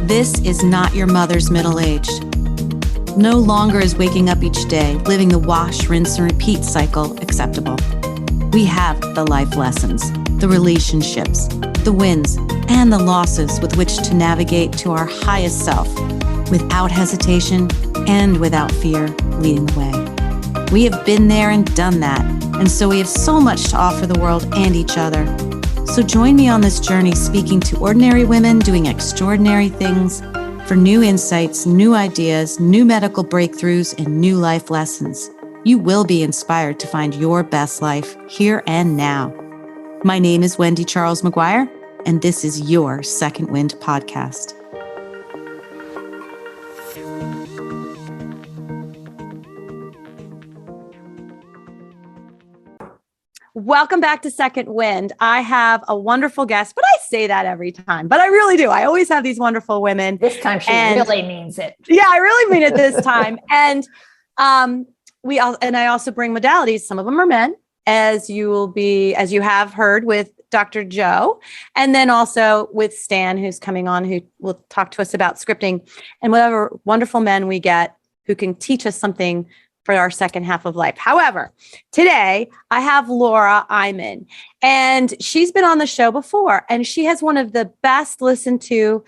This is not your mother's middle age. No longer is waking up each day, living the wash, rinse, and repeat cycle acceptable. We have the life lessons, the relationships, the wins, and the losses with which to navigate to our highest self, without hesitation and without fear leading the way. We have been there and done that, and so we have so much to offer the world and each other. So join me on this journey, speaking to ordinary women doing extraordinary things for new insights, new ideas, new medical breakthroughs, and new life lessons. You will be inspired to find your best life here and now. My name is Wendy Charles Maguire, and this is your Second Wind podcast. Welcome back to Second Wind. I have a wonderful guest, but I say that every time, but I really do. I always have these wonderful women. This time she really means it. Yeah, I really mean it this time. And I also bring modalities. Some of them are men, as you have heard with Dr. Joe, and then also with Stan, who's coming on, who will talk to us about scripting and whatever wonderful men we get who can teach us something for our second half of life. However, today I have Laura Eyman, and she's been on the show before, and she has one of the best listened to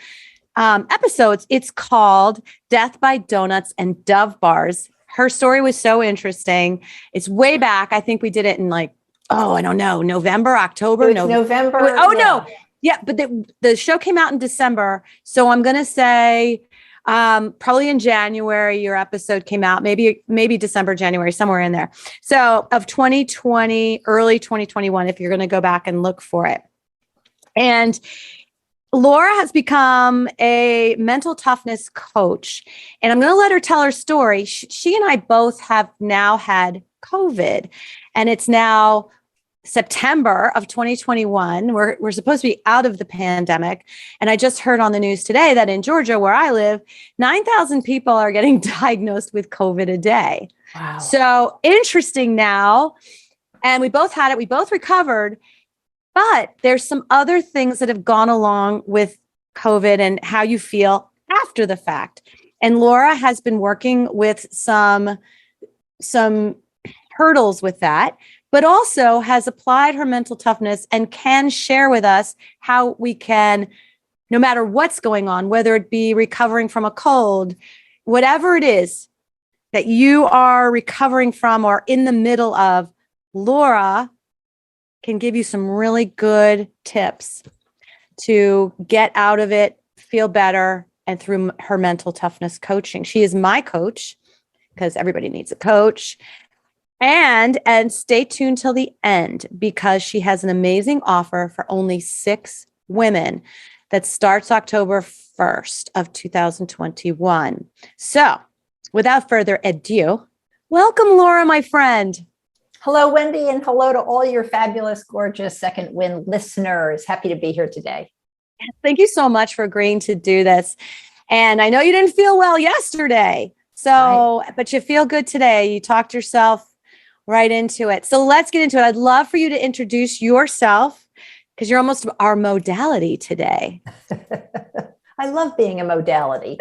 episodes. It's called Death by Donuts and Dove Bars. Her story was so interesting. It's way back. I think we did it in November, October. November. No. Yeah, but the show came out in December. So I'm going to say probably in January, your episode came out, maybe December, January, somewhere in there. So of 2020, early 2021, if you're going to go back and look for it. And Laura has become a mental toughness coach, and I'm going to let her tell her story. She and I both have now had COVID, and it's now September of 2021. We're supposed to be out of the pandemic. And I just heard on the news today that in Georgia, where I live, 9,000 people are getting diagnosed with COVID a day. Wow. So interesting now. And we both had it. We both recovered. But there's some other things that have gone along with COVID and how you feel after the fact. And Laura has been working with some hurdles with that, but also has applied her mental toughness and can share with us how we can, no matter what's going on, whether it be recovering from a cold, whatever it is that you are recovering from or in the middle of, Laura can give you some really good tips to get out of it, feel better, and through her mental toughness coaching. She is my coach, because everybody needs a coach. And stay tuned till the end, because she has an amazing offer for only 6 women that starts October 1st of 2021. So without further ado, welcome, Laura, my friend. Hello, Wendy, and hello to all your fabulous, gorgeous Second Wind listeners. Happy to be here today. Thank you so much for agreeing to do this. And I know you didn't feel well yesterday, but you feel good today. You talked yourself right into it. So let's get into it. I'd love for you to introduce yourself, because you're almost our modality today. I love being a modality.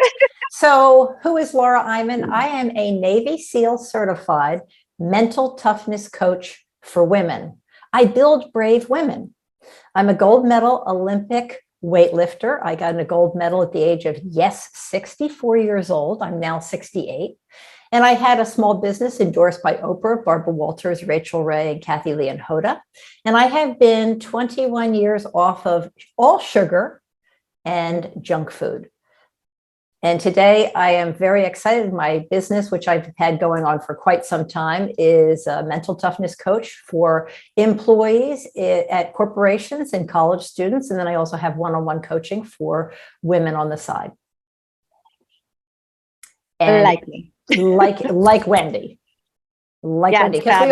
So who is Laura Eyman? I am a Navy SEAL certified mental toughness coach for women. I build brave women. I'm a gold medal Olympic weightlifter. I got a gold medal at the age of 64 years old. I'm now 68. And I had a small business endorsed by Oprah, Barbara Walters, Rachel Ray, and Kathy Lee and Hoda. And I have been 21 years off of all sugar and junk food. And today I am very excited. My business, which I've had going on for quite some time, is a mental toughness coach for employees at corporations and college students. And then I also have one-on-one coaching for women on the side. And like me. like Wendy. Wendy, because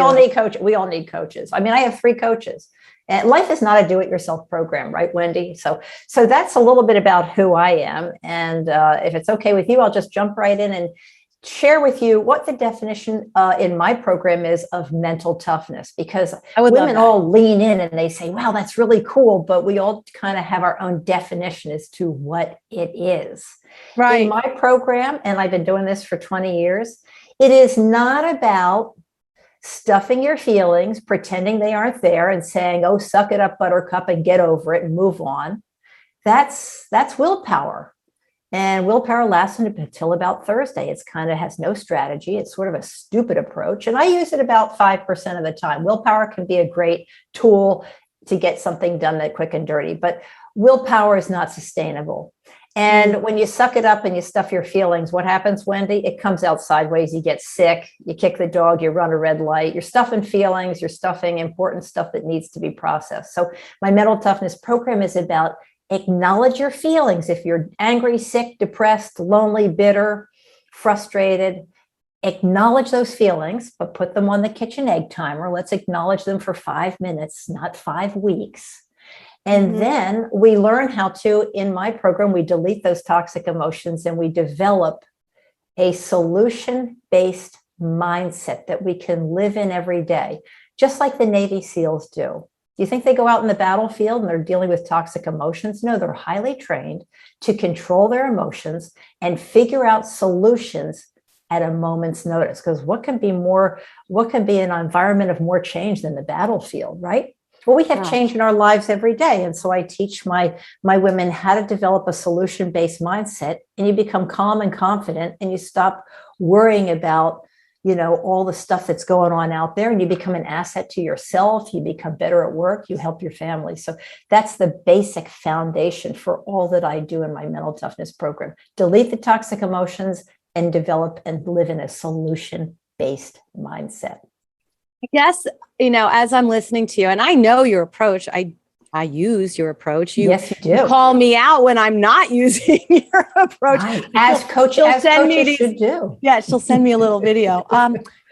we all need coaches. I mean, I have 3 coaches. And life is not a do-it-yourself program, right, Wendy? So that's a little bit about who I am. And if it's okay with you, I'll just jump right in share with you what the definition in my program is of mental toughness, because I would love women that. all lean in and they say, wow, that's really cool. But we all kind of have our own definition as to what it is. Right. In my program, and I've been doing this for 20 years, it is not about stuffing your feelings, pretending they aren't there and saying, oh, suck it up, buttercup, and get over it and move on. That's willpower. And willpower lasts until about Thursday. It's kind of has no strategy. It's sort of a stupid approach. And I use it about 5% of the time. Willpower can be a great tool to get something done that quick and dirty, but willpower is not sustainable. And when you suck it up and you stuff your feelings, what happens, Wendy? It comes out sideways. You get sick, you kick the dog, you run a red light, you're stuffing feelings, you're stuffing important stuff that needs to be processed. So my mental toughness program is about acknowledge your feelings. If you're angry, sick, depressed, lonely, bitter, frustrated, acknowledge those feelings, but put them on the kitchen egg timer. Let's acknowledge them for 5 minutes, not 5 weeks. And then we learn how to, in my program, we delete those toxic emotions and we develop a solution-based mindset that we can live in every day, just like the Navy SEALs do. Do you think they go out in the battlefield and they're dealing with toxic emotions? No, they're highly trained to control their emotions and figure out solutions at a moment's notice. Because what can be an environment of more change than the battlefield, right? Well, we have change in our lives every day. And so I teach my women how to develop a solution-based mindset, and you become calm and confident and you stop worrying about, all the stuff that's going on out there, and you become an asset to yourself. You become better at work. You help your family. So that's the basic foundation for all that I do in my mental toughness program. Delete the toxic emotions and develop and live in a solution-based mindset. I guess, as I'm listening to you, and I know your approach, I use your approach. Yes, you do. You call me out when I'm not using your approach. Right. As coaches should do. Yeah, she'll send me a little video.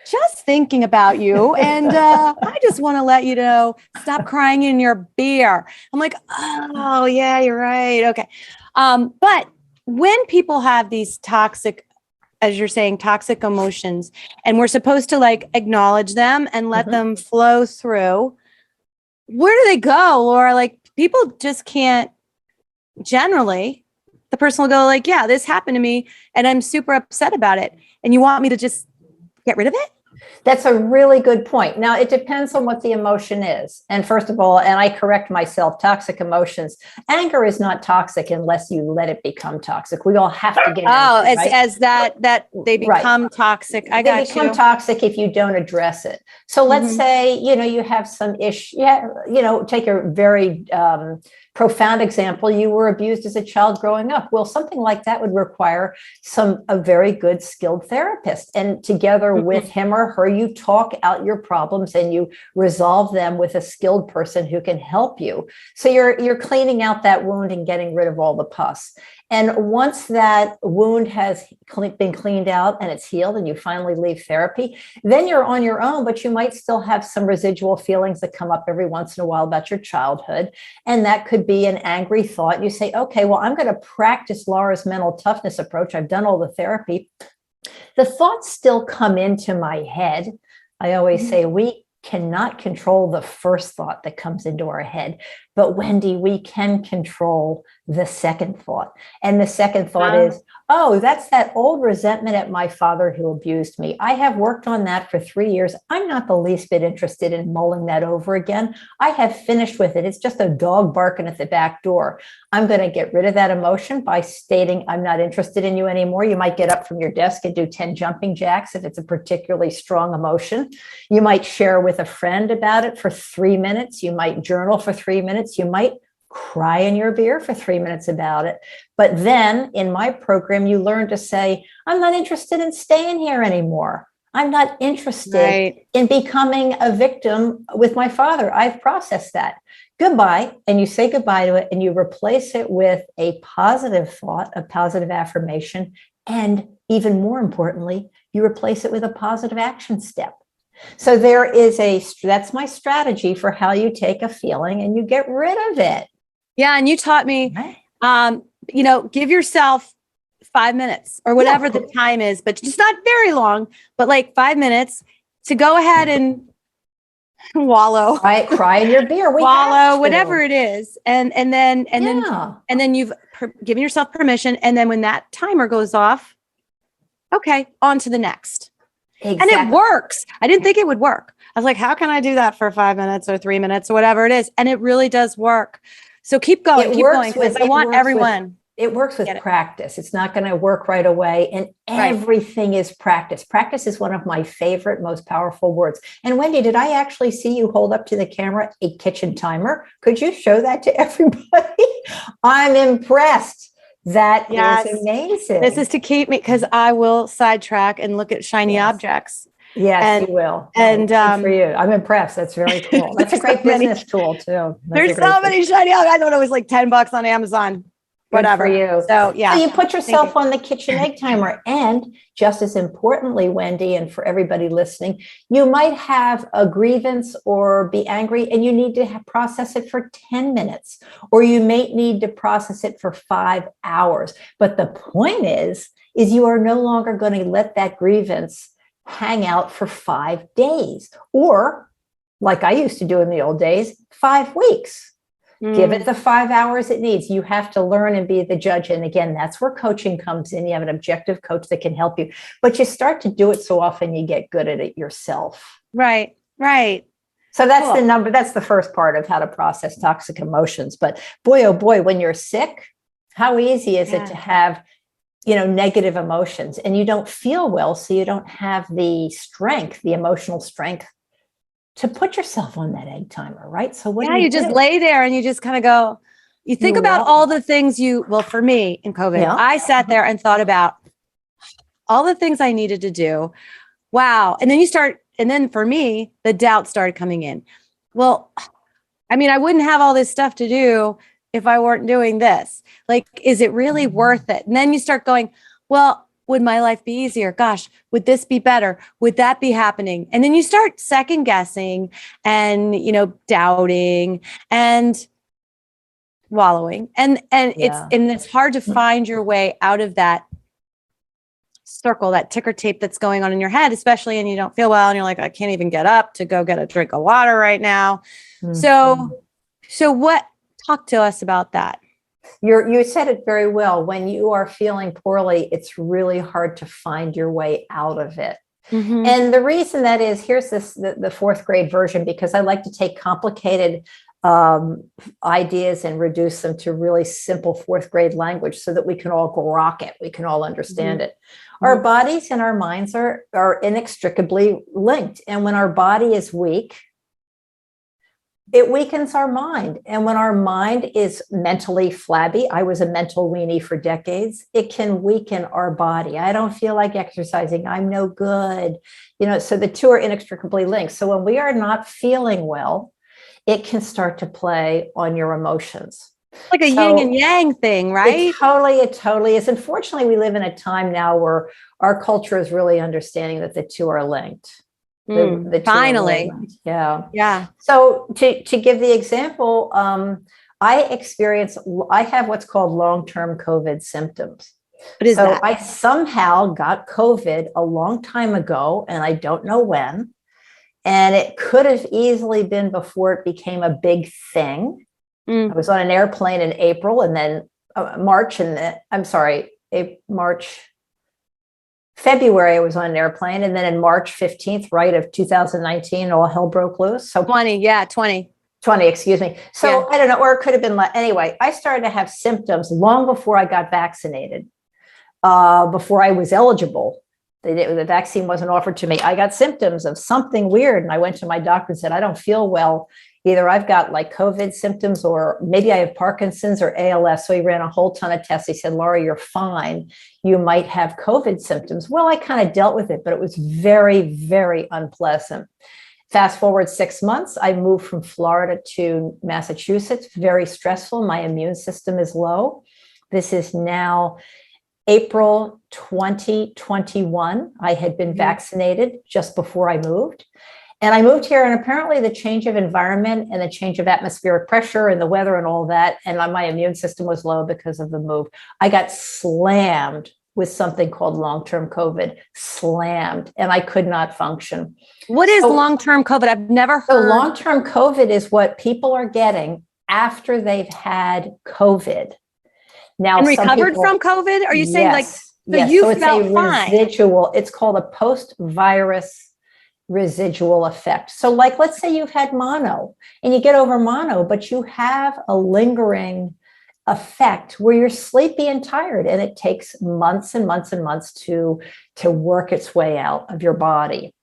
Just thinking about you, and I just want to let you know, stop crying in your beer. I'm like, oh yeah, you're right. Okay. But when people have these toxic, as you're saying, toxic emotions, and we're supposed to acknowledge them and let them flow through, where do they go? Or people just can't, generally, the person will go yeah, this happened to me and I'm super upset about it. And you want me to just get rid of it? That's a really good point. Now, it depends on what the emotion is. And first of all, and I correct myself, toxic emotions. Anger is not toxic unless you let it become toxic. We all have to get angry, right? As that they become toxic. They become toxic if you don't address it. So let's say, you have some issue, take a very profound example. You were abused as a child growing up. Well, something like that would require a very good skilled therapist. And together with him or her, you talk out your problems and you resolve them with a skilled person who can help you. So you're cleaning out that wound and getting rid of all the pus. And once that wound has been cleaned out and it's healed and you finally leave therapy, then you're on your own, but you might still have some residual feelings that come up every once in a while about your childhood. And that could be an angry thought. You say, okay, well, I'm going to practice Laura's mental toughness approach. I've done all the therapy. The thoughts still come into my head. I always say we cannot control the first thought that comes into our head. But Wendy, we can control the second thought. And the second thought is, oh, that's that old resentment at my father who abused me. I have worked on that for 3 years. I'm not the least bit interested in mulling that over again. I have finished with it. It's just a dog barking at the back door. I'm going to get rid of that emotion by stating I'm not interested in you anymore. You might get up from your desk and do 10 jumping jacks if it's a particularly strong emotion. You might share with a friend about it for 3 minutes. You might journal for 3 minutes. You might cry in your beer for 3 minutes about it. But then in my program, you learn to say, I'm not interested in staying here anymore. I'm not interested in becoming a victim with my father. I've processed that. Goodbye. And you say goodbye to it and you replace it with a positive thought, a positive affirmation. And even more importantly, you replace it with a positive action step. So that's my strategy for how you take a feeling and you get rid of it. Yeah. And you taught me, give yourself 5 minutes or whatever the time is, but just not very long, but like 5 minutes to go ahead and wallow, right? Cry in your beer. Wallow, whatever it is. And then you've given yourself permission. And then when that timer goes off, okay, on to the next. Exactly. And it works. I didn't think it would work. I was like, how can I do that for 5 minutes or 3 minutes or whatever it is? And it really does work. So keep going, because I want everyone. It works with practice. It's not going to work right away. And everything is practice. Practice is one of my favorite, most powerful words. And Wendy, did I actually see you hold up to the camera a kitchen timer? Could you show that to everybody? I'm impressed. That is amazing. This is to keep me, because I will sidetrack and look at shiny objects. Yes, you will. And for you, I'm impressed. That's very cool. That's a great business tool too. There's so many shiny objects. I don't know. It was like $10 on Amazon. Whatever. For you. So you put yourself on the kitchen egg timer. And just as importantly, Wendy, and for everybody listening, you might have a grievance or be angry and you need to process it for 10 minutes, or you may need to process it for 5 hours. But the point is you are no longer going to let that grievance hang out for 5 days, or like I used to do in the old days, 5 weeks. Give it the 5 hours it needs. You have to learn and be the judge. And again, that's where coaching comes in. You have an objective coach that can help you, but you start to do it so often you get good at it yourself. Right. So that's the number. That's the first part of how to process toxic emotions. But boy, oh boy, when you're sick, how easy is it to have, negative emotions, and you don't feel well. So you don't have the strength, the emotional strength to put yourself on that egg timer, right? So what do you just lay there and you just kind of go, you think about all the things for me in COVID, I sat there and thought about all the things I needed to do. Wow. And then for me, the doubt started coming in. Well, I mean, I wouldn't have all this stuff to do if I weren't doing this. Like, is it really worth it? And then you start going, well, would my life be easier? Gosh, would this be better? Would that be happening? And then you start second guessing and, doubting and wallowing. And it's hard to find your way out of that circle, that ticker tape that's going on in your head, especially and you don't feel well. And you're like, I can't even get up to go get a drink of water right now. Mm-hmm. So talk to us about that. You said it very well. When you are feeling poorly, it's really hard to find your way out of it. Mm-hmm. And the reason that is, here's the fourth grade version, because I like to take complicated ideas and reduce them to really simple fourth grade language so that we can all grok it. We can all understand it. Our bodies and our minds are inextricably linked. And when our body is weak, it weakens our mind. And when our mind is mentally flabby, I was a mental weenie for decades, it can weaken our body. I don't feel like exercising. I'm no good. So the two are inextricably linked. So when we are not feeling well, it can start to play on your emotions. Like a yin and yang thing, right? It totally is. Unfortunately, we live in a time now where our culture is really understanding that the two are linked. Finally. Yeah. So to give the example, I have what's called long-term COVID symptoms. What is that? I somehow got COVID a long time ago, and I don't know when. And it could have easily been before it became a big thing. I was on an airplane in April, and then February, I was on an airplane. And then in March 15th, of 2019, all hell broke loose. So 20. 20, excuse me. So I don't know, or it could have been anyway, I started to have symptoms long before I got vaccinated, before I was eligible. The vaccine wasn't offered to me. I got symptoms of something weird. And I went to my doctor and said, I don't feel well. Either I've got like COVID symptoms, or maybe I have Parkinson's or ALS. So he ran a whole ton of tests. He said, Laura, you're fine. You might have COVID symptoms. Well, I kind of dealt with it, but it was very, very unpleasant. Fast forward 6 months, I moved from Florida to Massachusetts. Very stressful. My immune system is low. This is now April 2021. I had been vaccinated just before I moved. And I moved here, and apparently the change of environment and the change of atmospheric pressure and the weather and all that, and my immune system was low because of the move. I got slammed with something called long-term COVID, slammed, and I could not function. What is long-term COVID? I've never heard. So long-term COVID is what people are getting after they've had COVID. Now, and recovered from COVID? Are you saying you felt fine? Residual. It's called a post-virus residual effect. So like, let's say you've had mono and you get over mono, but you have a lingering effect where you're sleepy and tired, and it takes months and months and months to work its way out of your body.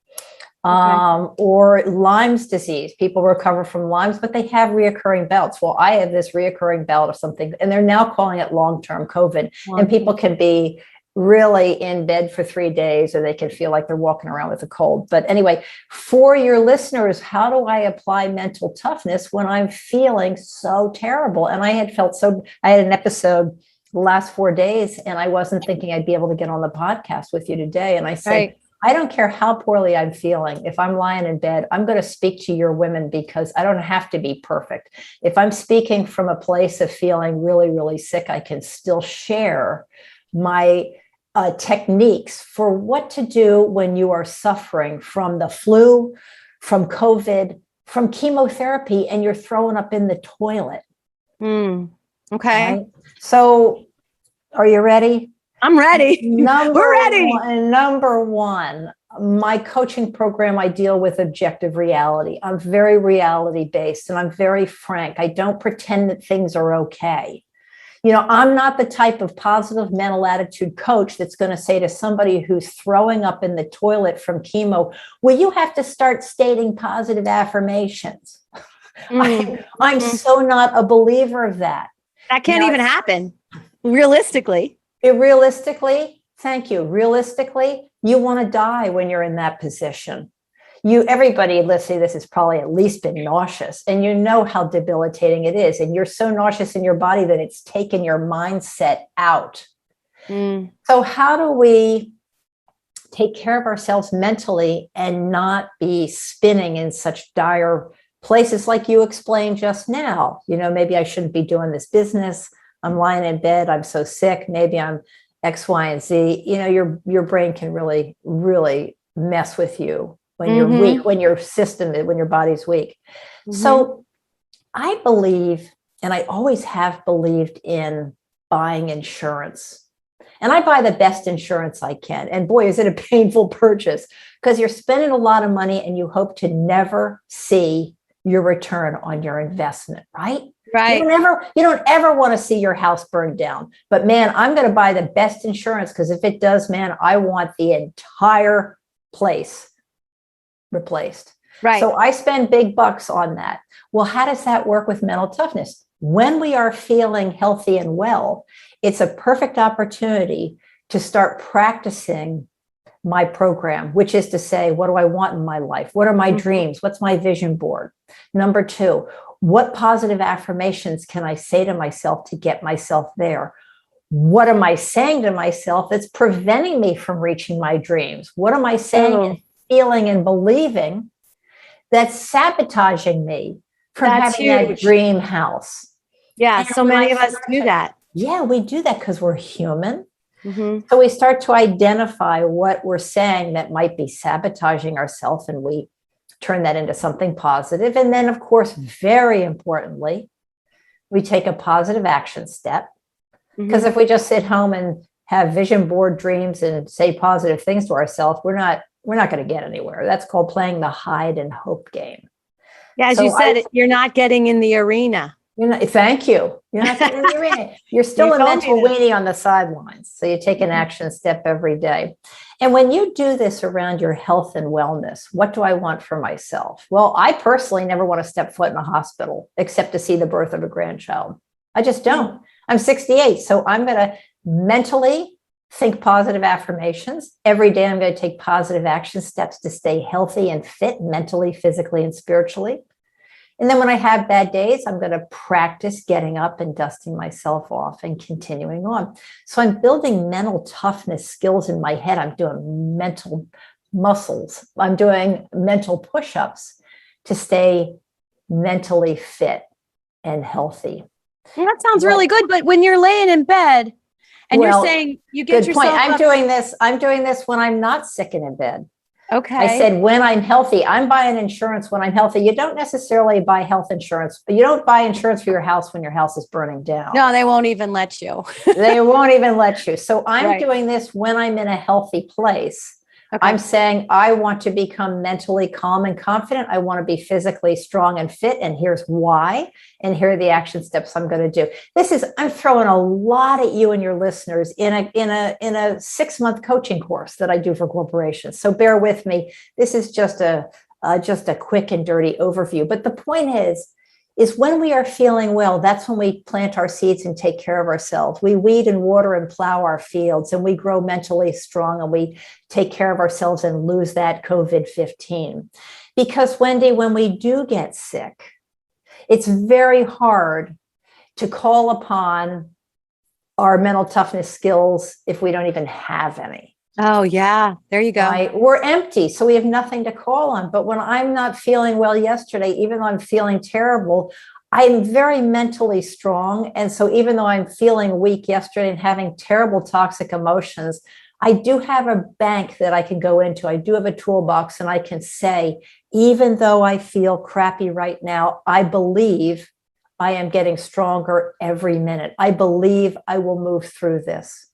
Or Lyme's disease. People recover from Lyme's, but they have reoccurring bouts. Well, I have this reoccurring bout of something, and they're now calling it long-term COVID. And people can be really in bed for 3 days, or they can feel like they're walking around with a cold. But anyway, for your listeners, how do I apply mental toughness when I'm feeling so terrible? And I had an episode the last 4 days, and I wasn't thinking I'd be able to get on the podcast with you today. And I said, I don't care how poorly I'm feeling. If I'm lying in bed, I'm going to speak to your women, because I don't have to be perfect. If I'm speaking from a place of feeling really, really sick, I can still share my techniques for what to do when you are suffering from the flu, from COVID, from chemotherapy, and you're throwing up in the toilet. Okay. Right? So are you ready? I'm ready. We're ready. Number one, my coaching program, I deal with objective reality. I'm very reality based, and I'm very frank. I don't pretend that things are okay. I'm not the type of positive mental attitude coach that's going to say to somebody who's throwing up in the toilet from chemo, well, you have to start stating positive affirmations. I'm so not a believer of that. That can't even happen realistically. Thank you. Realistically, you want to die when you're in that position. Everybody, let's say this has probably at least been nauseous, and you know how debilitating it is. And you're so nauseous in your body that it's taken your mindset out. So how do we take care of ourselves mentally and not be spinning in such dire places like you explained just now? Maybe I shouldn't be doing this business. I'm lying in bed. I'm so sick. Maybe I'm X, Y, and Z. Your brain can really, really mess with you when you're weak, when your body's weak. So I believe, and I always have believed in buying insurance. And I buy the best insurance I can. And boy, is it a painful purchase, because you're spending a lot of money and you hope to never see your return on your investment, right? Right. You don't ever want to see your house burned down. But man, I'm going to buy the best insurance, because if it does, man, I want the entire place replaced. Right. So I spend big bucks on that. Well, how does that work with mental toughness? When we are feeling healthy and well, it's a perfect opportunity to start practicing my program, which is to say, what do I want in my life? What are my dreams? What's my vision board? Number two, what positive affirmations can I say to myself to get myself there? What am I saying to myself that's preventing me from reaching my dreams? What am I saying and feeling and believing that's sabotaging me from having that dream house? Yeah, and so many of us do that. Yeah, we do that because we're human. So we start to identify what we're saying that might be sabotaging ourselves, and we turn that into something positive. And then, of course, very importantly, we take a positive action step. Because if we just sit home and have vision board dreams and say positive things to ourselves, we're not going to get anywhere. That's called playing the hide and hope game. Yeah, as you said, you're not getting in the arena. Thank you. You're not getting in the arena. You're still a mental weenie on the sidelines. So you take an action step every day. And when you do this around your health and wellness, what do I want for myself? Well, I personally never want to step foot in a hospital except to see the birth of a grandchild. I just don't. I'm 68. So I'm going to mentally think positive affirmations. Every day I'm going to take positive action steps to stay healthy and fit mentally, physically, and spiritually. And then when I have bad days, I'm going to practice getting up and dusting myself off and continuing on. So I'm building mental toughness skills in my head. I'm doing mental muscles. I'm doing mental push-ups to stay mentally fit and healthy. Well, that sounds really good. But when you're laying in bed And Well, you're saying you get good point. yourself I'm up. doing this when I'm not sick and in bed. Okay. I said, when I'm healthy, I'm buying insurance when I'm healthy. You don't necessarily buy health insurance, but you don't buy insurance for your house when your house is burning down. No, they won't even let you. They won't even let you. So I'm Right. doing this when I'm in a healthy place. Okay. I'm saying I want to become mentally calm and confident. I want to be physically strong and fit. And here's why. And here are the action steps I'm going to do. I'm throwing a lot at you and your listeners in a 6-month coaching course that I do for corporations. So bear with me. This is just a quick and dirty overview. But the point is when we are feeling well, that's when we plant our seeds and take care of ourselves. We weed and water and plow our fields, and we grow mentally strong, and we take care of ourselves and lose that COVID-15. Because, Wendy, when we do get sick, it's very hard to call upon our mental toughness skills if we don't even have any. Oh, yeah. There you go. Right? We're empty, so we have nothing to call on. But when I'm not feeling well yesterday, even though I'm feeling terrible, I'm very mentally strong. And so even though I'm feeling weak yesterday and having terrible toxic emotions, I do have a bank that I can go into. I do have a toolbox, and I can say, even though I feel crappy right now, I believe I am getting stronger every minute. I believe I will move through this.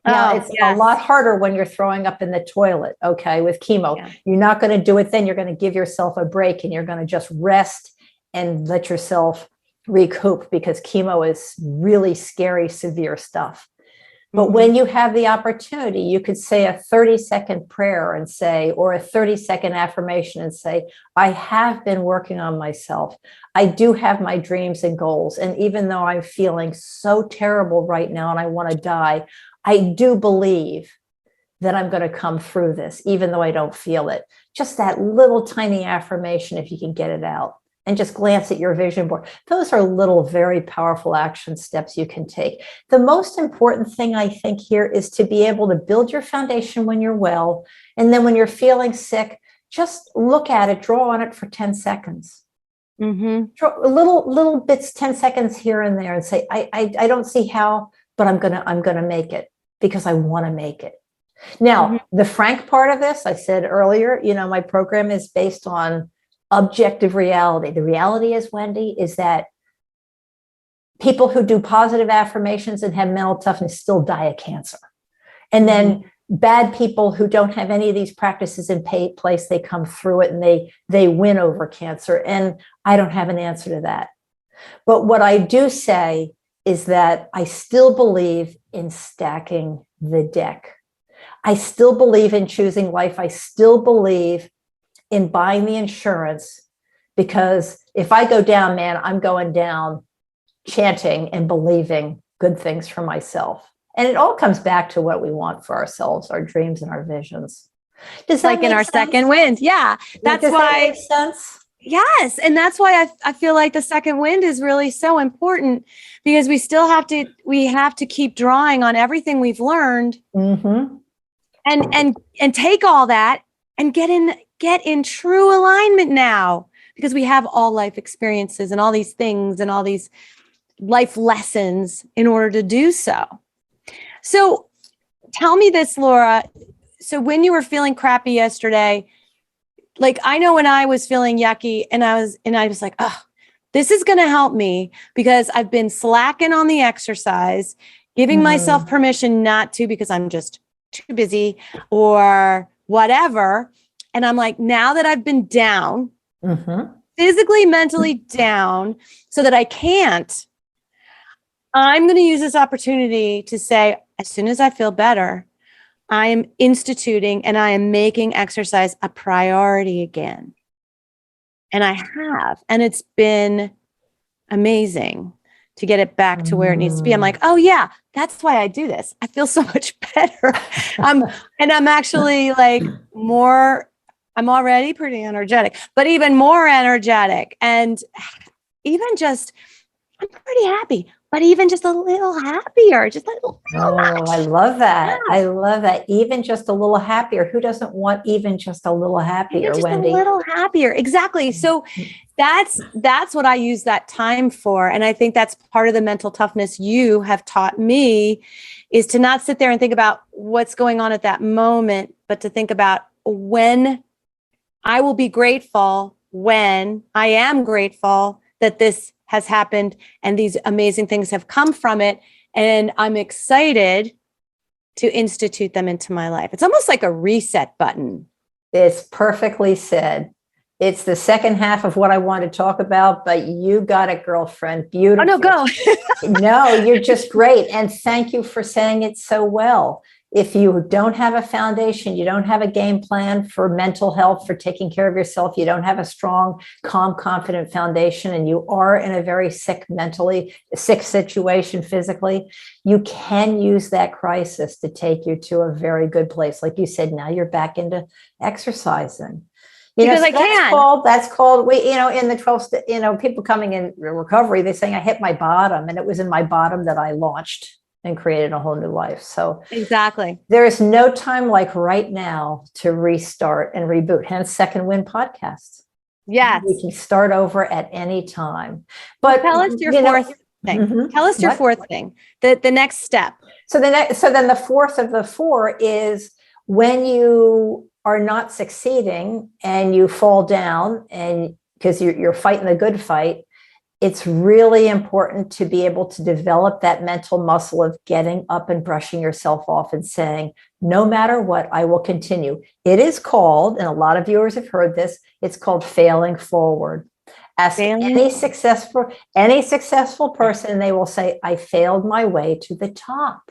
Now, it's a lot harder when you're throwing up in the toilet, okay, with chemo. Yeah. You're not going to do it then. You're going to give yourself a break, and you're going to just rest and let yourself recoup, because chemo is really scary, severe stuff. But when you have the opportunity, you could say a 30-second prayer and say, or a 30-second affirmation and say, I have been working on myself. I do have my dreams and goals. And even though I'm feeling so terrible right now and I want to die, I do believe that I'm going to come through this, even though I don't feel it. Just that little tiny affirmation, if you can get it out, and just glance at your vision board. Those are little, very powerful action steps you can take. The most important thing, I think, here is to be able to build your foundation when you're well. And then when you're feeling sick, just look at it, draw on it for 10 seconds. Draw little bits, 10 seconds here and there, and say, I don't see how, but I'm gonna make it, because I want to make it. Now, the frank part of this, I said earlier, my program is based on objective reality. The reality is, Wendy, is that people who do positive affirmations and have mental toughness still die of cancer. And then bad people who don't have any of these practices in place, they come through it and they win over cancer. And I don't have an answer to that. But what I do say is that I still believe in stacking the deck. I still believe in choosing life. I still believe in buying the insurance, because if I go down, man, I'm going down chanting and believing good things for myself. And it all comes back to what we want for ourselves, our dreams and our visions. Does that like in our second wind? Yeah. That's why. That make sense? Yes. And that's why I feel like the second wind is really so important, because we still have to keep drawing on everything we've learned and take all that and get in true alignment now, because we have all life experiences and all these things and all these life lessons in order to do so. So tell me this, Laura. So when you were feeling crappy yesterday, like I know when I was feeling yucky and I was like, oh, this is going to help me, because I've been slacking on the exercise, giving myself permission not to, because I'm just too busy or whatever. And I'm like, now that I've been down, physically, mentally down, so that I can't, I'm going to use this opportunity to say, as soon as I feel better, I am instituting and I am making exercise a priority again. And I have, and it's been amazing to get it back to where it needs to be. I'm like, oh yeah, that's why I do this. I feel so much better. And I'm actually like I'm already pretty energetic, but even more energetic. And even just, I'm pretty happy. but even just a little happier, just a little Oh, I love that. I love that. Even just a little happier. Who doesn't want even just a little happier, just Wendy? a little happier. Exactly. So that's what I use that time for. And I think that's part of the mental toughness you have taught me, is to not sit there and think about what's going on at that moment, but to think about when I will be grateful, when I am grateful that this has happened and these amazing things have come from it. And I'm excited to institute them into my life. It's almost like a reset button. It's perfectly said. It's the second half of what I want to talk about, but you got it, girlfriend. Beautiful. Oh, no, go. No, you're just great. And thank you for saying it so well. If you don't have a foundation, you don't have a game plan for mental health, for taking care of yourself, you don't have a strong, calm, confident foundation, and you are in a very sick situation physically, you can use that crisis to take you to a very good place. Like you said, now you're back into exercising. Because I can. That's called, in the 12, people coming in recovery, they're saying, I hit my bottom, and it was in my bottom that I launched and created a whole new life. So exactly, there is no time like right now to restart and reboot. Hence, Second Wind podcast. Yes, we can start over at any time. But tell us your fourth thing. Mm-hmm. Tell us your fourth thing. The next step. So then the fourth of the four is when you are not succeeding and you fall down, and because you're fighting the good fight, it's really important to be able to develop that mental muscle of getting up and brushing yourself off and saying, no matter what, I will continue. It is called, and a lot of viewers have heard this, it's called failing forward. Ask any successful person, and they will say, I failed my way to the top.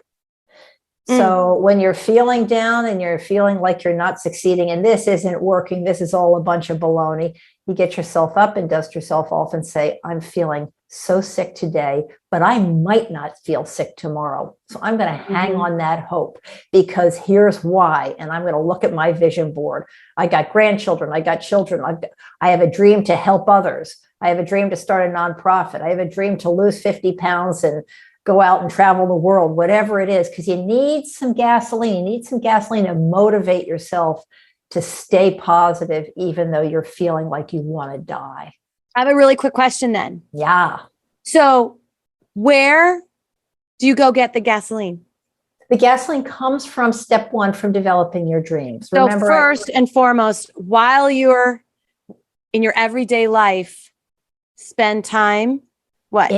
So when you're feeling down and you're feeling like you're not succeeding and this isn't working, this is all a bunch of baloney, you get yourself up and dust yourself off and say, I'm feeling so sick today, but I might not feel sick tomorrow. So I'm going to hang on that hope, because here's why. And I'm going to look at my vision board. I got grandchildren. I got children. I have a dream to help others. I have a dream to start a nonprofit. I have a dream to lose 50 pounds and go out and travel the world, whatever it is, because you need some gasoline. You need some gasoline to motivate yourself to stay positive, even though you're feeling like you want to die. I have a really quick question then. Yeah. So where do you go get the gasoline? The gasoline comes from step one, from developing your dreams. So remember, first and foremost, while you're in your everyday life, spend time. What?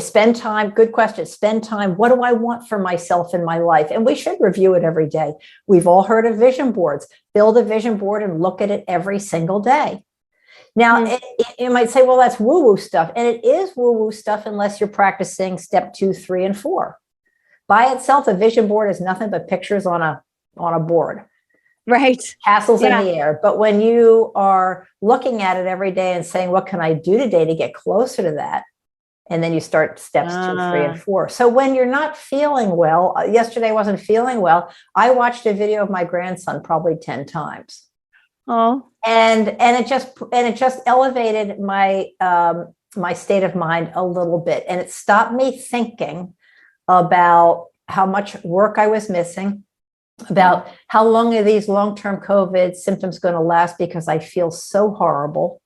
Spend time. Good question. Spend time. What do I want for myself in my life? And we should review it every day. We've all heard of vision boards. Build a vision board and look at it every single day. Now, you might say, well, that's woo-woo stuff. And it is woo-woo stuff unless you're practicing step 2, 3, and 4. By itself, a vision board is nothing but pictures on a board. Right. Castles in the air. But when you are looking at it every day and saying, what can I do today to get closer to that? And then you start steps 2, 3, and 4. So when you're not feeling well, yesterday I wasn't feeling well, I watched a video of my grandson probably 10 times. Oh, and it just elevated my my state of mind a little bit, and it stopped me thinking about how much work I was missing, about how long are these long-term COVID symptoms going to last, because I feel so horrible,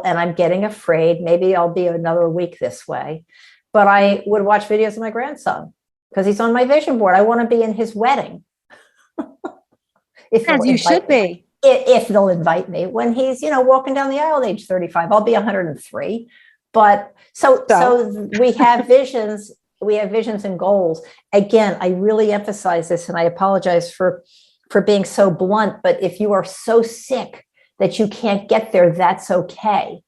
and I'm getting afraid. Maybe I'll be another week this way. But I would watch videos of my grandson because he's on my vision board. I want to be in his wedding. As you should be. If they'll invite me when he's, walking down the aisle at age 35. I'll be 103. But so we have visions. We have visions and goals. Again, I really emphasize this, and I apologize for being so blunt, but if you are so sick that you can't get there, that's okay.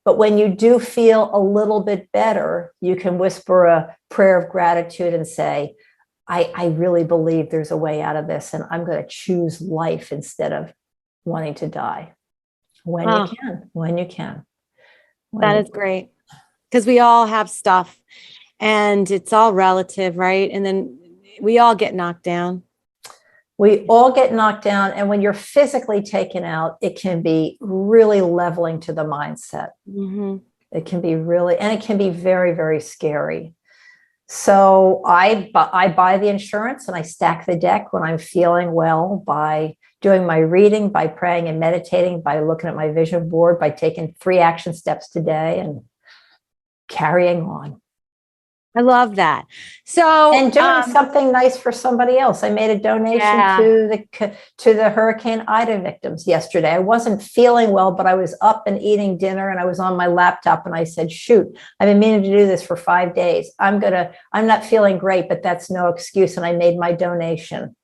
But when you do feel a little bit better, you can whisper a prayer of gratitude and say, I really believe there's a way out of this, and I'm going to choose life instead of wanting to die. When you can. That is great. Because we all have stuff and it's all relative, right? And then we all get knocked down. We all get knocked down. And when you're physically taken out, it can be really leveling to the mindset. Mm-hmm. It can be really, and it can be very, very scary. So I buy the insurance and I stack the deck when I'm feeling well by doing my reading, by praying and meditating, by looking at my vision board, by taking 3 action steps today and carrying on. I love that. So, and doing something nice for somebody else. I made a donation to the Hurricane Ida victims yesterday. I wasn't feeling well, but I was up and eating dinner and I was on my laptop and I said, shoot, I've been meaning to do this for 5 days. I'm not feeling great, but that's no excuse. And I made my donation.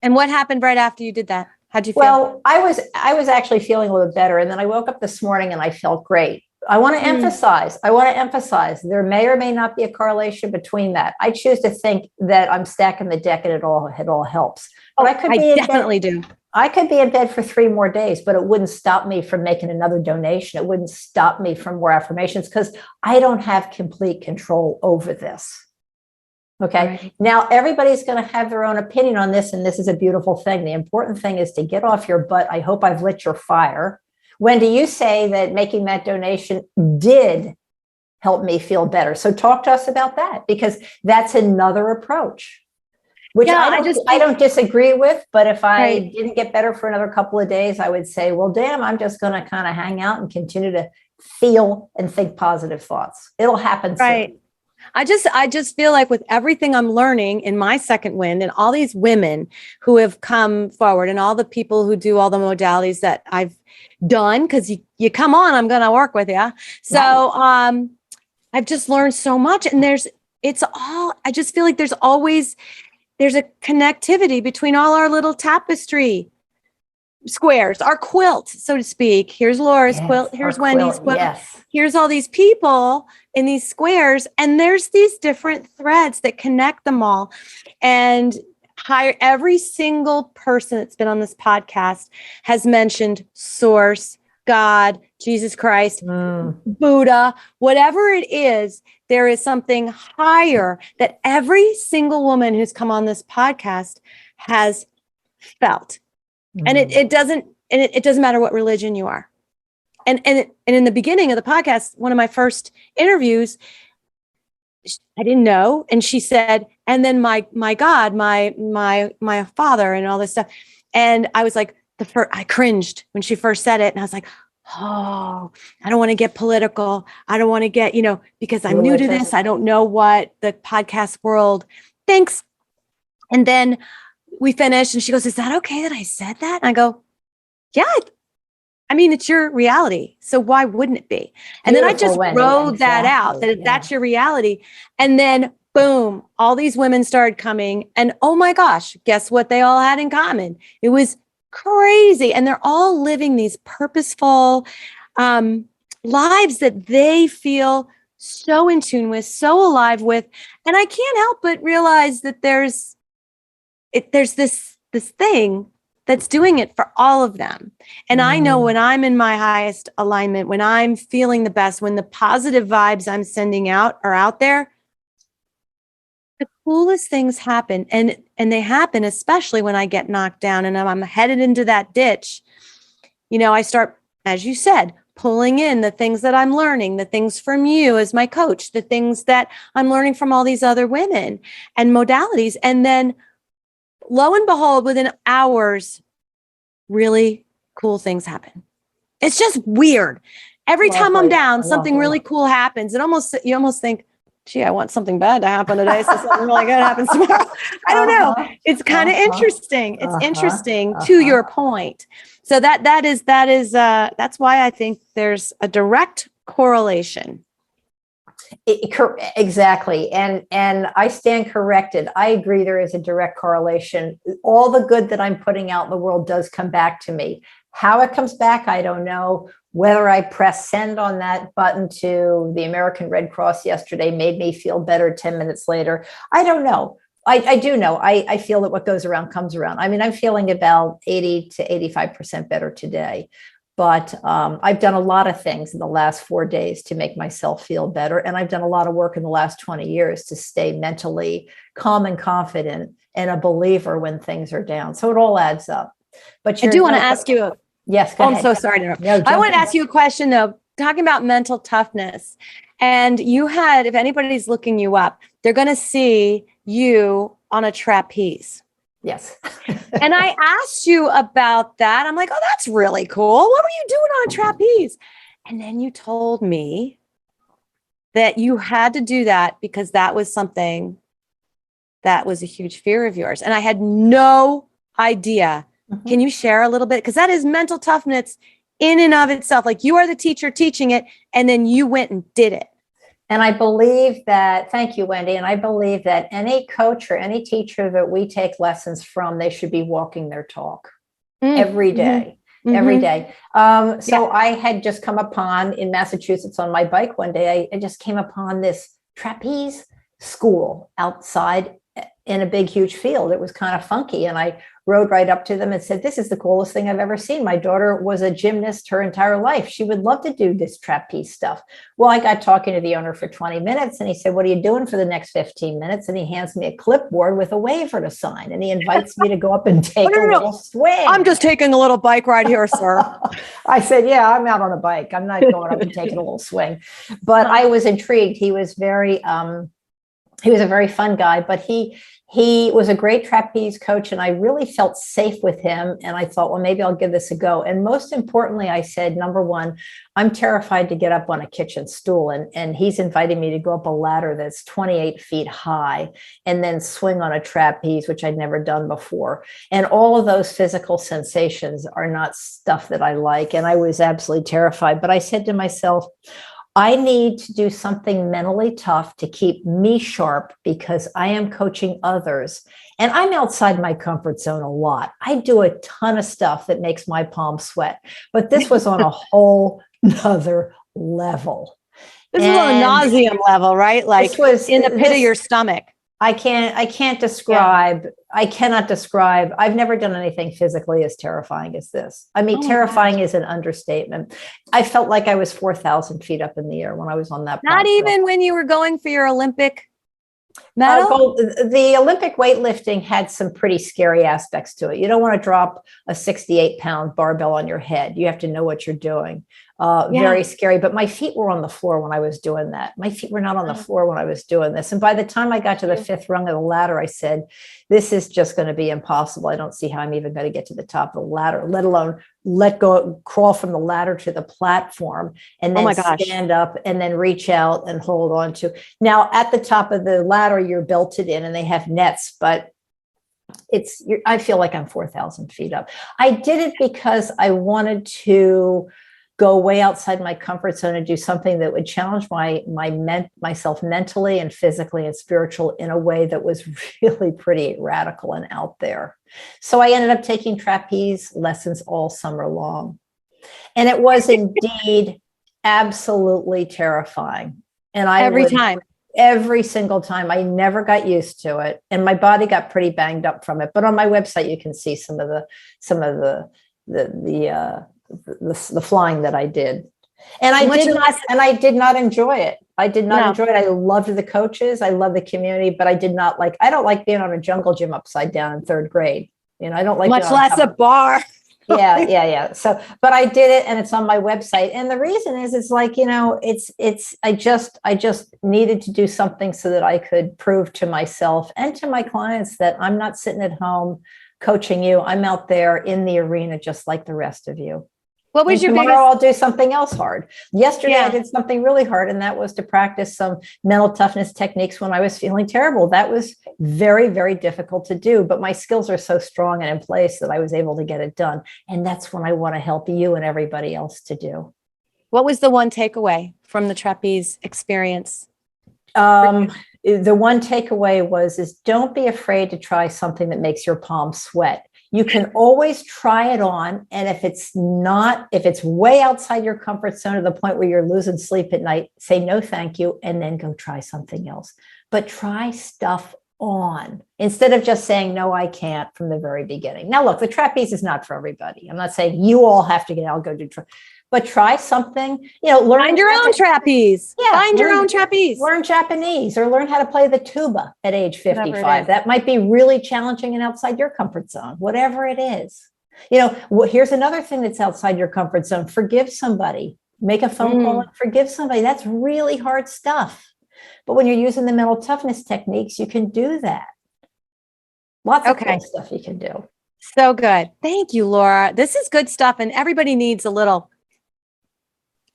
And what happened right after you did that? How'd you feel? Well, I was actually feeling a little better. And then I woke up this morning and I felt great. I want to emphasize there may or may not be a correlation between that. I choose to think that I'm stacking the deck and it all helps. But I definitely do. I could be in bed for 3 more days, but it wouldn't stop me from making another donation. It wouldn't stop me from more affirmations because I don't have complete control over this. Okay. Right. Now everybody's going to have their own opinion on this. And this is a beautiful thing. The important thing is to get off your butt. I hope I've lit your fire. Wendy, you say that making that donation did help me feel better. So talk to us about that, because that's another approach, which I don't disagree with. But if I didn't get better for another couple of days, I would say, well, damn, I'm just going to kind of hang out and continue to feel and think positive thoughts. It'll happen soon. I just feel like with everything I'm learning in my second wind and all these women who have come forward and all the people who do all the modalities that I've done, because you come on, I'm going to work with you. So I've just learned so much, and I just feel like there's a connectivity between all our little tapestry squares, our quilt, so to speak. Here's Laura's quilt. Here's Wendy's quilt. Yes. Here's all these people in these squares. And there's these different threads that connect them all. And every single person that's been on this podcast has mentioned source, God, Jesus Christ, Buddha, whatever it is, there is something higher that every single woman who's come on this podcast has felt. And it doesn't matter what religion you are. And in the beginning of the podcast, one of my first interviews, I didn't know. And she said, and then my God, my father and all this stuff. And I was like, I cringed when she first said it. And I was like, oh, I don't want to get political. I don't want to get, because I'm new to this. I don't know what the podcast world thinks. And then we finished and she goes, is that okay that I said that? And I go, yeah, I mean, it's your reality. So why wouldn't it be? And then I just wrote that out, that that's your reality. And then boom, all these women started coming, and oh my gosh, guess what they all had in common? It was crazy. And they're all living these purposeful lives that they feel so in tune with, so alive with. And I can't help but realize that there's this thing that's doing it for all of them. And I know when I'm in my highest alignment, when I'm feeling the best, when the positive vibes I'm sending out are out there, the coolest things happen. And they happen, especially when I get knocked down and I'm headed into that ditch. I start, as you said, pulling in the things that I'm learning, the things from you as my coach, the things that I'm learning from all these other women and modalities. And then lo and behold, within hours, really cool things happen. It's just weird. Every time I'm down, something really cool happens. You almost think, gee, I want something bad to happen today, so something really good happens tomorrow. I don't know. It's kind of interesting. It's interesting to your point. So that's why I think there's a direct correlation. Exactly. And I stand corrected. I agree there is a direct correlation. All the good that I'm putting out in the world does come back to me. How it comes back, I don't know. Whether I press send on that button to the American Red Cross yesterday made me feel better 10 minutes later, I don't know. I do know. I feel that what goes around comes around. I mean, I'm feeling about 80 to 85% better today. But I've done a lot of things in the last 4 days to make myself feel better. And I've done a lot of work in the last 20 years to stay mentally calm and confident and a believer when things are down. So it all adds up. But I do want to ask you. Yes, go ahead. I'm so sorry to interrupt. No, I want to ask you a question though. talking about mental toughness. And you had, if anybody's looking you up, they're going to see you on a trapeze. Yes. And I asked you about that. I'm like, oh, that's really cool. What were you doing on a trapeze? And then you told me that you had to do that because that was something that was a huge fear of yours. And I had no idea. Mm-hmm. Can you share a little bit? Because that is mental toughness in and of itself. Like, you are the teacher teaching it, and then you went and did it. And I believe that, thank you, Wendy. And I believe that any coach or any teacher that we take lessons from, they should be walking their talk every day. Mm-hmm. Every day. So I had just come upon in Massachusetts on my bike one day, I just came upon this trapeze school outside in a big, huge field. It was kind of funky. And I rode right up to them and said, this is the coolest thing I've ever seen. My daughter was a gymnast her entire life. She would love to do this trapeze stuff. Well, I got talking to the owner for 20 minutes and he said, what are you doing for the next 15 minutes? And he hands me a clipboard with a waiver to sign. And he invites me to go up and take a little swing. I'm just taking a little bike ride here, sir. I said, yeah, I'm out on a bike. I'm not going up and taking a little swing. But I was intrigued. He was he was a very fun guy, but he was a great trapeze coach, and I really felt safe with him. And I thought, well, maybe I'll give this a go. And most importantly, I said, number one, I'm terrified to get up on a kitchen stool. And he's inviting me to go up a ladder that's 28 feet high and then swing on a trapeze, which I'd never done before. And all of those physical sensations are not stuff that I like. And I was absolutely terrified. But I said to myself, I need to do something mentally tough to keep me sharp because I am coaching others. And I'm outside my comfort zone a lot. I do a ton of stuff that makes my palms sweat, but this was on a whole nother level. This is on a nauseum level, right? Like was in the pit of your stomach. I can't describe. Yeah. I cannot describe. I've never done anything physically as terrifying as this. I mean, terrifying is an understatement. I felt like I was 4,000 feet up in the air when I was on that. Not even when you were going for your Olympic medal? The Olympic weightlifting had some pretty scary aspects to it. You don't want to drop a 68-pound barbell on your head. You have to know what you're doing. Very scary. But my feet were on the floor when I was doing that. My feet were not on the floor when I was doing this. And by the time I got to the fifth rung of the ladder, I said, this is just going to be impossible. I don't see how I'm even going to get to the top of the ladder, let alone crawl from the ladder to the platform and then stand up and then reach out and hold on to. Now, at the top of the ladder, you're belted in and they have nets, but I feel like I'm 4,000 feet up. I did it because I wanted to go way outside my comfort zone and do something that would challenge myself mentally and physically and spiritual in a way that was really pretty radical and out there. So I ended up taking trapeze lessons all summer long. And it was indeed absolutely terrifying. And every single time, I never got used to it. And my body got pretty banged up from it. But on my website, you can see some of the flying that I did. And I did not enjoy it. I did not enjoy it. I loved the coaches. I love the community, but I don't like being on a jungle gym upside down in third grade. You know, I don't like much less a bar. Yeah. So, but I did it and it's on my website. And the reason is, it's like, you know, I just needed to do something so that I could prove to myself and to my clients that I'm not sitting at home coaching you. I'm out there in the arena, just like the rest of you. What was your biggest? I'll do something else hard. Yesterday, I did something really hard, and that was to practice some mental toughness techniques when I was feeling terrible. That was very, very difficult to do, but my skills are so strong and in place that I was able to get it done. And that's what I want to help you and everybody else to do. What was the one takeaway from the trapeze experience? The one takeaway is don't be afraid to try something that makes your palms sweat. You can always try it on. And if it's way outside your comfort zone to the point where you're losing sleep at night, say no, thank you, and then go try something else. But try stuff on instead of just saying, no, I can't from the very beginning. Now, look, the trapeze is not for everybody. I'm not saying you all have to I'll go do but try something, find your own trapeze. Yeah. Find your own trapeze. Learn Japanese or learn how to play the tuba at age 55. That might be really challenging and outside your comfort zone, whatever it is. Here's another thing that's outside your comfort zone. Forgive somebody. make a phone call and forgive somebody. That's really hard stuff. But when you're using the mental toughness techniques, you can do that. Lots of cool stuff you can do. So good. Thank you, Laura. This is good stuff. And everybody needs a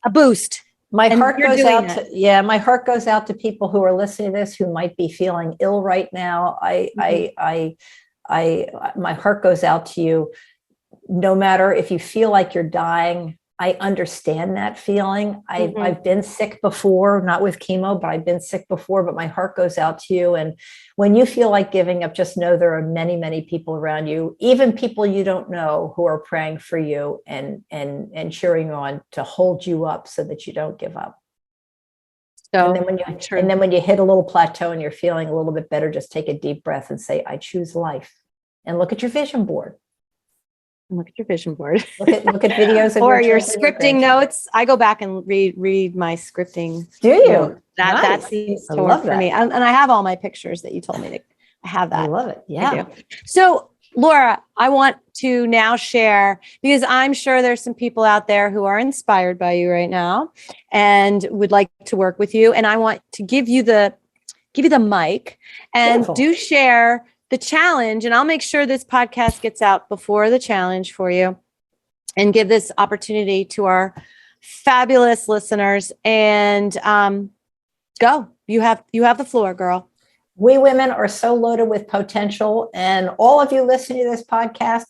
boost. My heart goes out to, my heart goes out to people who are listening to this, who might be feeling ill right now. My heart goes out to you. No matter if you feel like you're dying, I understand that feeling. I've been sick before, not with chemo, but I've been sick before, but my heart goes out to you. And when you feel like giving up, just know there are many, many people around you, even people you don't know, who are praying for you and cheering you on to hold you up so that you don't give up. So, and then when you hit a little plateau and you're feeling a little bit better, just take a deep breath and say, I choose life. And look at your vision board. Look at your vision board. Look at videos of or your scripting notes. I go back and read my scripting. Do you? That seems to work for me. And I have all my pictures that you told me to. I have that. I love it. Yeah. So, Laura, I want to now share, because I'm sure there's some people out there who are inspired by you right now and would like to work with you. And I want to give you the mic and do share the challenge, and I'll make sure this podcast gets out before the challenge for you and give this opportunity to our fabulous listeners. And go. You have the floor, girl. We women are so loaded with potential, and all of you listening to this podcast,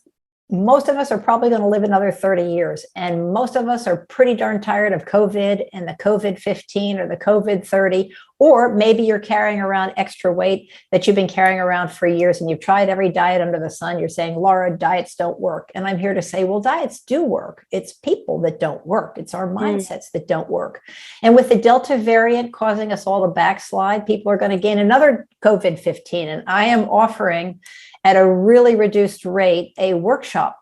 most of us are probably going to live another 30 years. And most of us are pretty darn tired of COVID and the COVID-15 or the COVID-30, or maybe you're carrying around extra weight that you've been carrying around for years and you've tried every diet under the sun. You're saying, Laura, diets don't work. And I'm here to say, well, diets do work. It's people that don't work. It's our mindsets that don't work. And with the Delta variant causing us all to backslide, people are going to gain another COVID-15. And I am offering at a really reduced rate, a workshop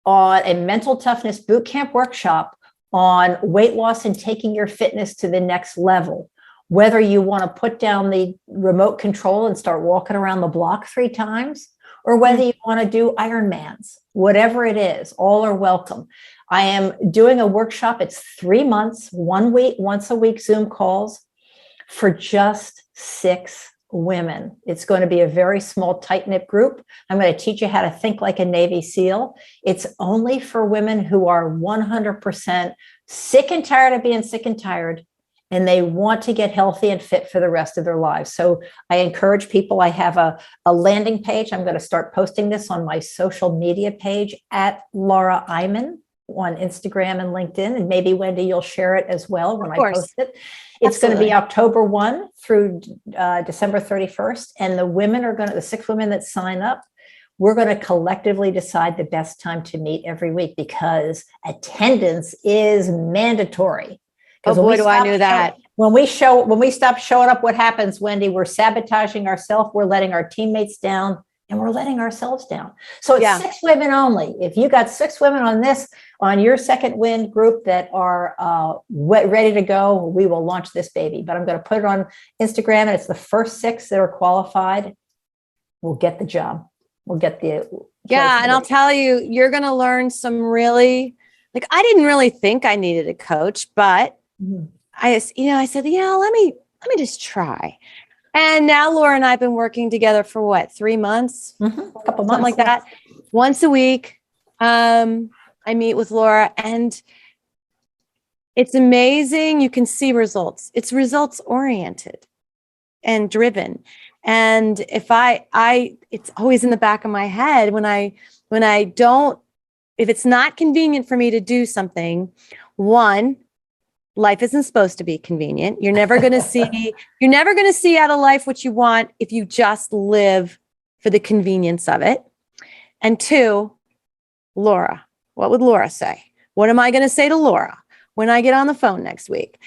on a mental toughness bootcamp workshop on weight loss and taking your fitness to the next level. Whether you want to put down the remote control and start walking around the block 3 times, or whether you want to do Ironmans, whatever it is, all are welcome. I am doing a workshop. It's 3 months, 1 week, once a week Zoom calls for just 6 women. It's going to be a very small, tight-knit group. I'm going to teach you how to think like a Navy SEAL. It's only for women who are 100% sick and tired of being sick and tired, and they want to get healthy and fit for the rest of their lives. So I encourage people. I have a landing page. I'm going to start posting this on my social media page at Laura Eyman on Instagram and LinkedIn. And maybe, Wendy, you'll share it as well when I post it. It's going to be October 1 through December 31st. And the 6 women that sign up, we're going to collectively decide the best time to meet every week, because attendance is mandatory. Oh boy, do I knew that. When we stop showing up, what happens, Wendy? We're sabotaging ourselves. We're letting our teammates down, and we're letting ourselves down. So it's 6 women only. If you got 6 women on your second wind group that are ready to go, we will launch this baby. But I'm going to put it on Instagram, and it's the first 6 that are qualified. We'll get the job. We'll get the and I'll tell you, you're going to learn some really, I didn't really think I needed a coach, but I said, let me just try. And now Laura and I have been working together for what, 3 months? A couple months. Something like that. Once a week. I meet with Laura, and it's amazing. You can see results. It's results oriented and driven. And if it's always in the back of my head if it's not convenient for me to do something, one, life isn't supposed to be convenient. You're never going to see out of life what you want if you just live for the convenience of it. And 2, Laura, what would Laura say? What am I going to say to Laura when I get on the phone next week?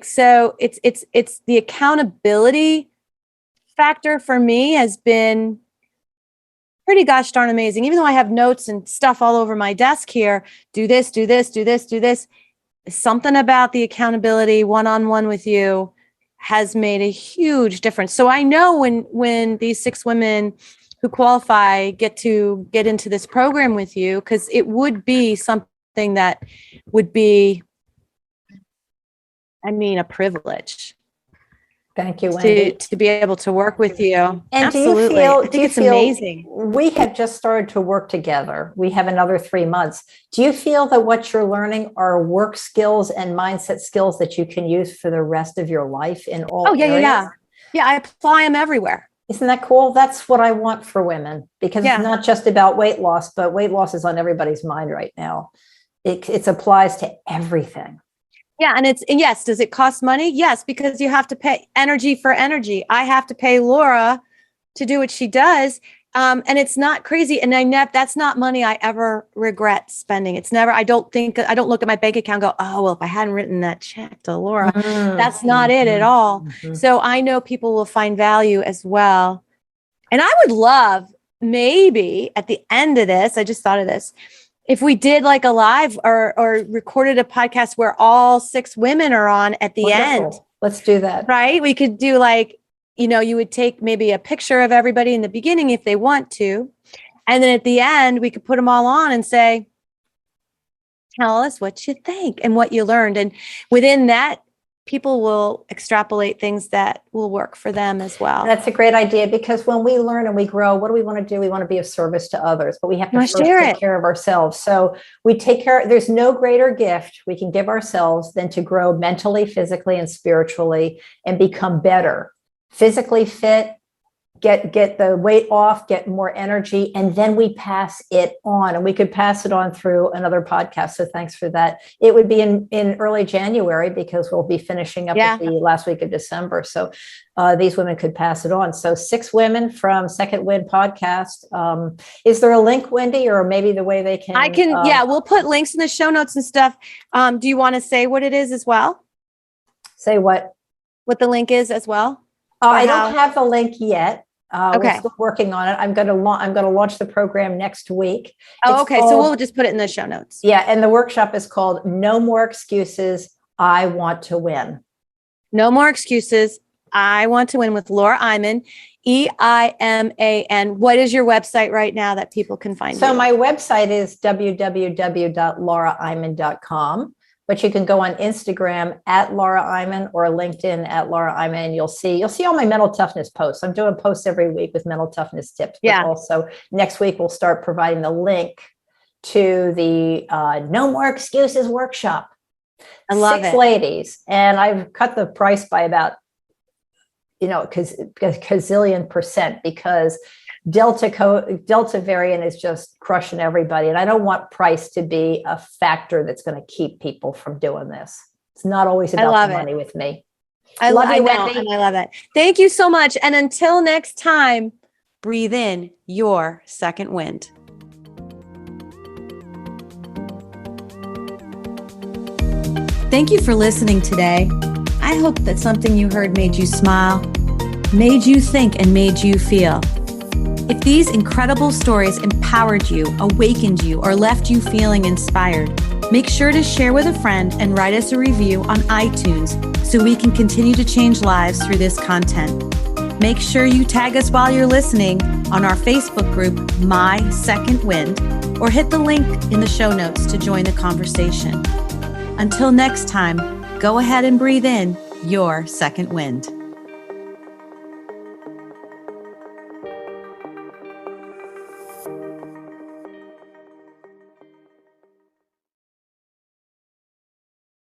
So it's the accountability factor for me has been pretty gosh darn amazing. Even though I have notes and stuff all over my desk here, do this, do this, do this, do this. Something about the accountability one-on-one with you has made a huge difference. So I know when these 6 women who qualify get into this program with you, because it would be something that would be I mean, a privilege Thank you, Wendy. to be able to work with you. And Absolutely. I think it's amazing. We have just started to work together. We have another 3 months. Do you feel that what you're learning are work skills and mindset skills that you can use for the rest of your life in all areas? Yeah, I apply them everywhere. Isn't that cool? That's what I want for women, because it's not just about weight loss, but weight loss is on everybody's mind right now. It applies to everything. Yeah. And yes, does it cost money? Yes, because you have to pay energy for energy. I have to pay Laura to do what she does. And it's not crazy. And that's not money I ever regret spending. It's never, I don't look at my bank account and go, oh, well, if I hadn't written that check to Laura, that's not it at all. So I know people will find value as well. And I would love, maybe at the end of this, I just thought of this, if we did like a live or recorded a podcast where all 6 women are on at the end. Let's do that. Right? We could do like, you would take maybe a picture of everybody in the beginning if they want to. And then at the end, we could put them all on and say, tell us what you think and what you learned. And within that, people will extrapolate things that will work for them as well. That's a great idea, because when we learn and we grow, what do we want to do? We want to be of service to others, but we have to first take care of ourselves. So we take care. There's no greater gift we can give ourselves than to grow mentally, physically, and spiritually and become better, physically fit, get the weight off, get more energy, and then we pass it on. And we could pass it on through another podcast. So thanks for that. It would be in early January, because we'll be finishing up at the last week of December. So these women could pass it on. So 6 women from Second Wind podcast. Is there a link, Wendy, or maybe the way they can? I can, we'll put links in the show notes and stuff. Do you want to say what it is as well? Say what? What the link is as well? I don't have the link yet. Okay. We're still working on it. I'm going to launch the program next week. Okay. So we'll just put it in the show notes. Yeah. And the workshop is called No More Excuses. I Want to Win. No More Excuses. I Want to Win with Laura Eyman, EIMAN. What is your website right now that people can find you? So my website is www.lauraeyman.com. But you can go on Instagram at Laura Eyman or LinkedIn at Laura Eyman. You'll see all my mental toughness posts. I'm doing posts every week with mental toughness tips. But also next week, we'll start providing the link to the No More Excuses workshop. I love 6 it. ladies. And I've cut the price by about, a gazillion %, because Delta variant is just crushing everybody. And I don't want price to be a factor that's going to keep people from doing this. It's not always about the money with me. I love you, Wendy. And I love it. Thank you so much. And until next time, breathe in your second wind. Thank you for listening today. I hope that something you heard made you smile, made you think, and made you feel. If these incredible stories empowered you, awakened you, or left you feeling inspired, make sure to share with a friend and write us a review on iTunes so we can continue to change lives through this content. Make sure you tag us while you're listening on our Facebook group, My Second Wind, or hit the link in the show notes to join the conversation. Until next time, go ahead and breathe in your second wind.